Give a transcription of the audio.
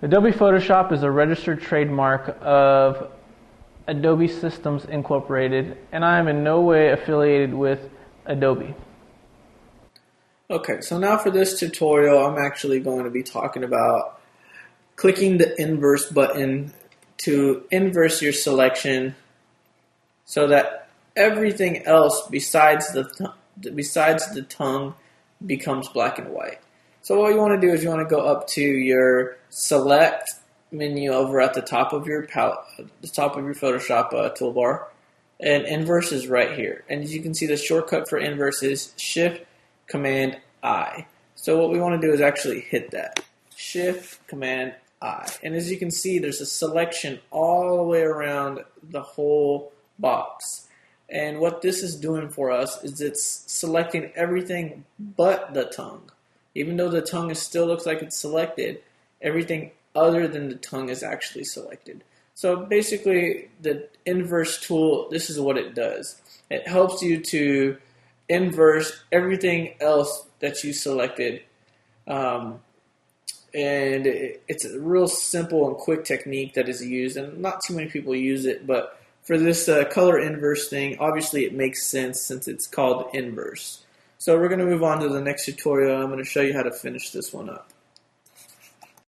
Adobe Photoshop is a registered trademark of Adobe Systems Incorporated, and I am in no way affiliated with Adobe. Okay, so now for this tutorial, I'm actually going to be talking about clicking the inverse button to inverse your selection so that everything else besides the tongue becomes black and white. So what you want to do is you want to go up to your select menu over at the top of your palette, the top of your Photoshop toolbar, and inverse is right here. And as you can see, the shortcut for inverse is Shift Command I. So what we want to do is actually hit that. Shift Command I. And as you can see, there's a selection all the way around the whole box. And what this is doing for us is it's selecting everything but the tongue. Even though the tongue still looks like it's selected, everything other than the tongue is actually selected. So basically, the inverse tool, this is what it does. It helps you to inverse everything else that you selected. And it's a real simple and quick technique that is used, and not too many people use it, but for this color inverse thing, obviously it makes sense since it's called inverse. So we're going to move on to the next tutorial. I'm going to show you how to finish this one up.